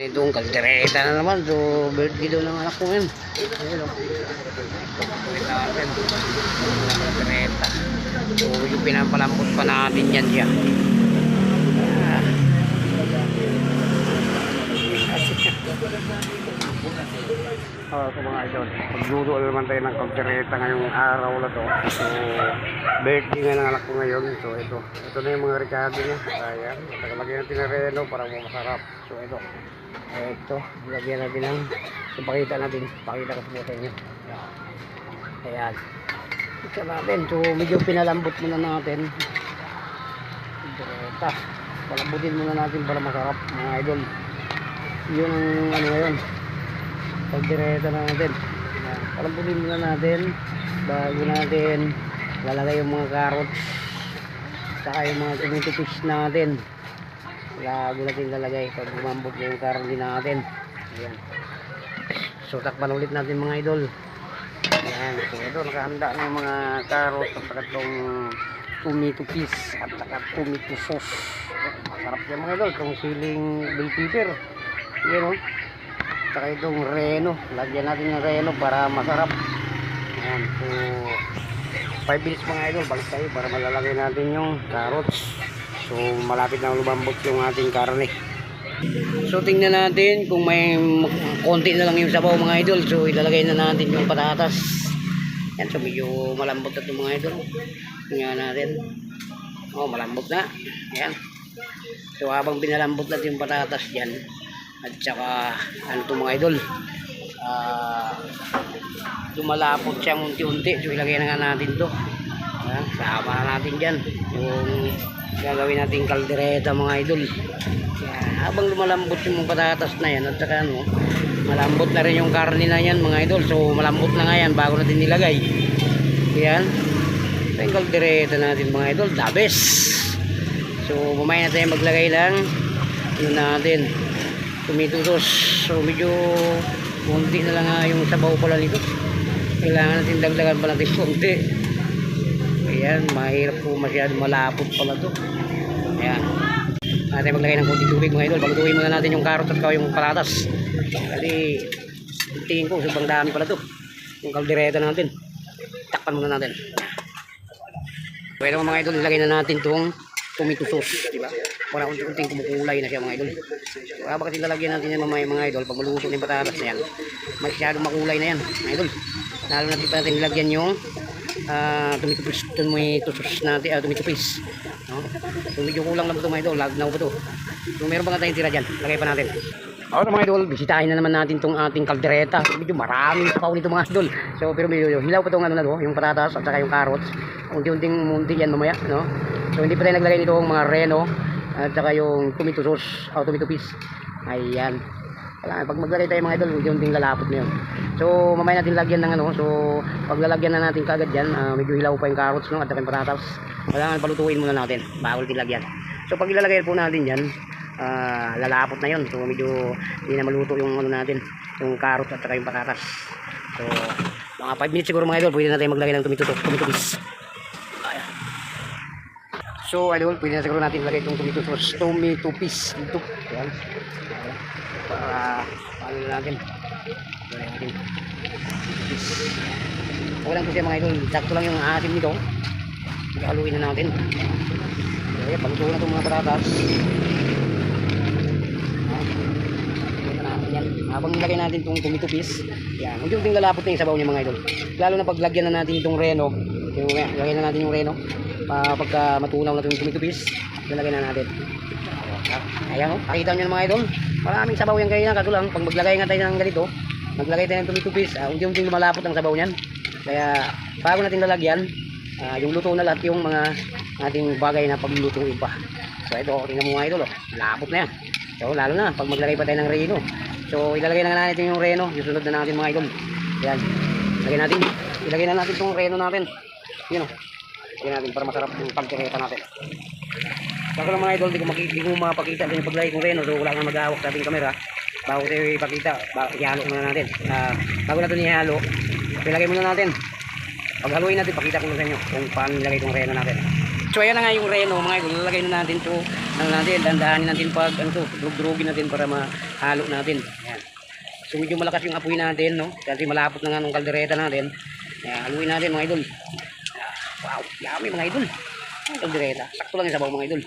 Itong kaldereta na naman. So, birthday daw ng anak ko ngayon. Ayun o. Ito natin. Kaldereta. So, yung pinapalambot pa natin yan siya. So mga idol, magluto naman tayo ng kaldereta ngayong araw na to. So, birthday nga ng anak ko ngayon. So, ito na yung mga rekado niya. Ayan, nakalagay natin ng reno para masarap. So, ito, lagyan natin ng, pakita ko po sa inyo. Ayan, ito natin. So, medyo pinalambot muna natin. Kaldereta, palambutin muna natin para masarap mga idol. Yun ang ano ngayon, kaldereta natin. Palambutin muna natin bago natin lalagay yung mga carrots saka yung mga tomato paste natin. Bago natin lalagay pag umambot yung karne natin. Ayan. So takpan ulit natin mga idol. Ayan. So ito nakahanda na yung mga carrots at saka itong tomato paste at saka tomato sauce. Masarap yan mga idol. Itong siling bell pepper. Ayan o. Saka itong reno. Lagyan natin yung reno para masarap. Ayan. So 5 minutes mga idol. Balik tayo para malalagay natin yung carrots. So malapit na lumambot yung ating karne. So tingnan natin kung may konti na lang yung sabaw mga idol. So ilalagay na natin yung patatas. Yan, so medyo malambot na itong mga idol. Tingnan natin. Oh, malambot na. Ayan. So habang binalambot natin yung patatas dyan, at saka ano itong mga idol, lumalapot siya unti-unti. So ilagay na nga natin to. Ayan, sama na natin dyan yung gagawin natin kaldereta mga idol. Yan. Habang lumalambot yung patatas na yan at saka ano, malambot na rin yung karne na yan mga idol. So malambot na nga yan bago natin nilagay. Yan. So yung kaldereta natin mga idol, the best. So mamaya na tayo maglagay ng ano natin, tomato sauce. So medyo konti na lang yung sabaw pala nito. Kailangan natin dagdagan pa natin konti. Ayan, mahirap po masyado, malapot pala to. Ayan, natin maglagay ng konti tubig mga idol. Balutuin muna natin yung carrot at yung patatas. Kasi tingin ko sobrang dami pala to yung kaldereta natin. Takpan muna natin. Pwede mga idol, ilagay na natin itong tomato sauce, diba? Para unti-unting kumukulay na siya mga idol. So habang kasi lalagyan natin yan mga idol, pag maluto na yung patatas na yan, masyado makulay na yan mga idol. Lalo natin nilagyan yung tomato sauce natin, tomato paste, no? So medyo kulang na ba ito mga idol, lag na ba ito. So meron pa nga tayong tira dyan, lagay pa natin. Okay mga idol, bisitahin na naman natin itong ating kaldereta. So medyo maraming sapaw nito mga idol. So pero medyo hilaw pa itong ano na to, yung patatas at saka yung carrots. Unti-unting munti yan mamaya, no? So hindi pa tayo naglagay nitong mga reno at saka yung tomato sauce, tomato paste. Ayan. Pag maglagay tayo mga idol, unti-unting lalapot na yun. So mamaya natin lagyan ng ano. So pag lalagyan na natin kagad yan, medyo hilaw pa yung carrots, no? At saka yung patatas. Kailangan palutuin muna natin bago natin lagyan. So pag ilalagay po natin yan, lalapot na yun. So medyo hindi na maluto yung ano natin, yung carrots at saka yung patatas. So mga 5 minutes siguro mga idol, pwede na tayo maglagay ng tomato paste. So idol, pwede na siguro natin lagay itong tomato paste dito. Ayan. Para paano na natin. Okay lang po siya mga idol. Sakto lang yung asim nito. Haluin na natin. Okay, pagluto na itong mga patatas. Yan. Habang nilagay natin itong tomato paste, yan, unti-unting lalapot na yung sabaw niya mga idol. Lalo na paglagyan na natin itong reno, lagyan na natin yung reno, pagka matunaw na itong tomato paste, lalagay na natin. Ayan o, nakita nyo na mga idol, maraming sabaw yan kayo na. Kaso lang, pag maglagay nga tayo ng ganito, maglagay tayo ng tomato paste, unti-unting lumalapot ang sabaw niyan. Kaya bago natin lalagyan, yung luto na lahat yung mga ating bagay na paglulutuin pa. So ito, tingnan mo mga idol, lapot na yan. So lalo na pag maglagay pa tayo ng reno. So ilalagay na natin yung reno, yung sunod na natin mga idol. Ayan, ilagay na natin itong reno natin. Yun o, ilagay natin para masarap yung kaldereta natin. Kasi lang mga idol, di ko mapakita yung paglagay kong reno. So wala kang mag-aawak sa ating camera. Bago tayo ipakita, ihalo muna natin. Bago natin ihalo, ilagay muna natin. Pag haluin natin, pakita ko na sa inyo kung paano nilagay itong reno natin. So ayan na nga yung reno mga idol. Lalagay na natin to. Ano natin, dandahanin natin pag ano to, drug-drugin natin para mahalo natin. Ayan. So medyo malakas yung apoy natin, no? Kasi malapot na nga ng kaldereta natin. Ayan, haluin natin mga idol. Wow, yummy mga idol. Ang kaldereta. Sakto lang yung sabaw mga idol.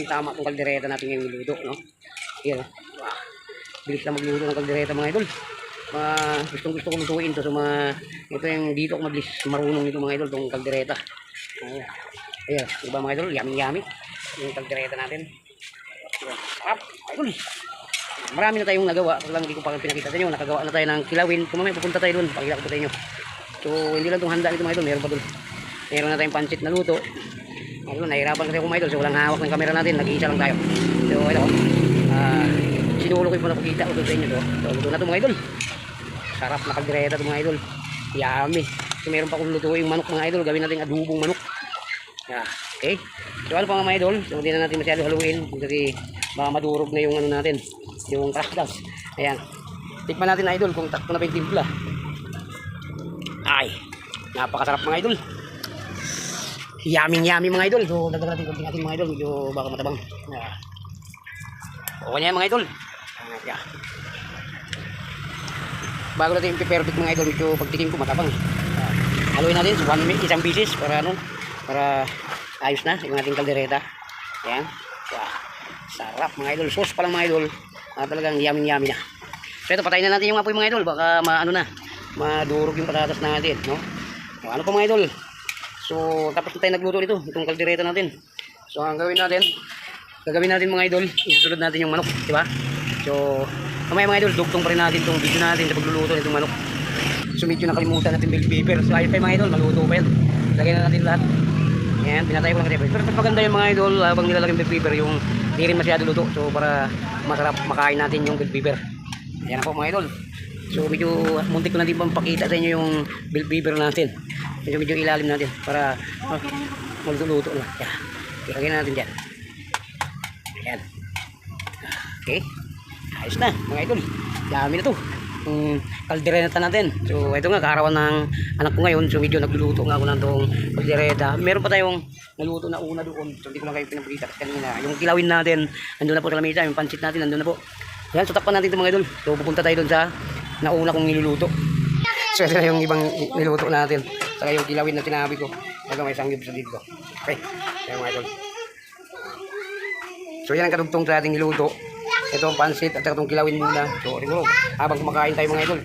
Tama itong kaldereta natin yung niluto, no? Ayan, wow. Bilis na magluto ng kaldereta mga idol. Gustong gusto kong lutuin to. So ito yung dito ako mabilis marunong nito mga idol, itong kaldereta. Ayan, diba mga idol? Yummy yung kaldereta natin. Sarap, idol. Marami na tayong nagawa. Kasi lang hindi ko pa pinakita sa inyo. Nakagawa na tayo ng kilawin. Kung mamaya pupunta tayo doon, pakita ko po sa inyo. So hindi lang itong handa nito mga idol. Meron pa doon. Meron na tayong pancit na luto. Ayun, nahirapan kasi ako mga idol. So walang hawak ng camera natin. Nag-iisa lang tayo. So ito. Sinulo ko yung napakita ko sa inyo to. So luto na ito mga idol. Sarap na kaldereta ito mga idol. Yummy. So meron pa akong lutuin manok mga idol. Gawin natin adubong manok. Yeah. Okay. So ano pa mga idol? So hindi na natin masyado haluin. Kasi baka madurog na yung ano natin. Yung krasdas. Ayan. Tikman natin idol kung takpo na pa yung timpla. Ay. Napakasarap mga idol. Yummy mga idol. So dagdag natin konti natin mga idol. Medyo baka matabang. Yeah. Okay na yan mga idol. Yeah. Bago natin yung perfect mga idol. Medyo pagtikim ko matabang. Haluin natin isang bisis para ano. Para ayos na yung ating kaldereta. Ayan. Wow. Sarap mga idol. Sauce pa lang mga idol. Talagang yummy na. So ito, patayin na natin yung apoy mga idol. Baka madurog yung patatas natin. No? So, ano pa mga idol? So tapos na tayo nagluto nito. Itong kaldereta natin. So ang gagawin natin mga idol, isusunod natin yung manok. Diba? So mamaya mga idol, dugtong pa rin natin itong video natin sa pagluluto nitong manok. So medyo nakalimutan natin bell pepper. So ayun kayo mga idol, maluto pa yan. Lagyan na natin lahat. Ayan, pinatay ko lang kasi. Pero maganda yung mga idol habang nilalagay yung bell pepper, yung hindi rin masyado luto. So para masarap makain natin yung bell pepper. Ayan na po mga idol. So medyo muntik ko na din pakita sa inyo yung bell pepper natin. Medyo ilalim natin para maluto na. Ayan. Ilagay natin dyan. Ayan. Okay. Ayos na mga idol. Dami na to. Kaldereta natin. So ito nga, kaarawan ng anak ko ngayon. So medyo nagluluto nga ako ng itong kaldereta. Meron pa tayong naluto na una doon. So hindi ko lang kayo pinapakita kanina. Yung kilawin natin, nandun na po sa lamesa. Yung pancit natin, nandun na po. Yan, so takpan natin ito mga idol. So pupunta tayo doon sa nauna kong niluluto. So ito na yung ibang niluto natin. Saka yung kilawin na sinabi ko. Ito may sanggib sa dito. Okay. Ayan mga idol. So yan ang kadugtong sa ating niluto. Ito ang pansit at itong kilawin muna. So siguro habang kumakain tayo mga idol,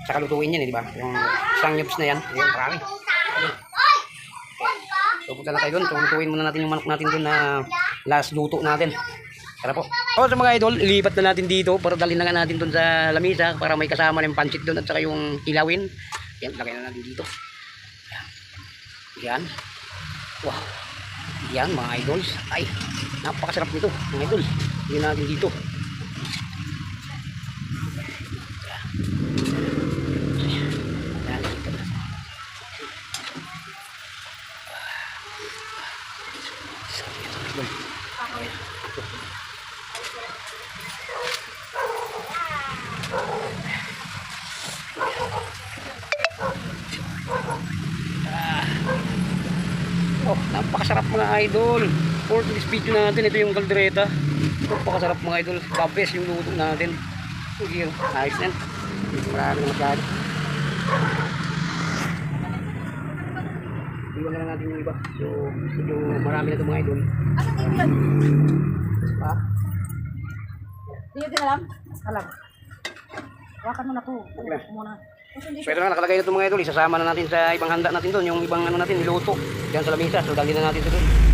saka lutuin yan, di ba? Yung sangyups na yan, yung marami. So punta na tayo doon. So lutuin muna natin yung manok natin doon na last luto natin. Tara po. So mga idol, ilipat na natin dito para dalhin na nga natin doon sa lamisa para may kasama na yung pansit doon at saka yung kilawin. Yan, lagay na natin dito. Yan. Wow. Yan mga idols. Ay, napakasarap nito mga idol. Hindi natin dito. Oh, napakasarap mga idol. For this video natin, ito yung kaldereta. Napakasarap mga idol. The best yung luto natin. Sige, ayos na. Marami na masyado. Iwan na lang natin yung iba. So, medyo marami na ito mga idol. Ha? Hindi din alam? Alam. Wakan mo na po. Muna. So ito na, nakalagay na ito mga idol. Isasama na natin sa ibang handa natin doon. Yung ibang ano natin, niluto. Diyan sa lamisa. So, dalhin na natin ito doon.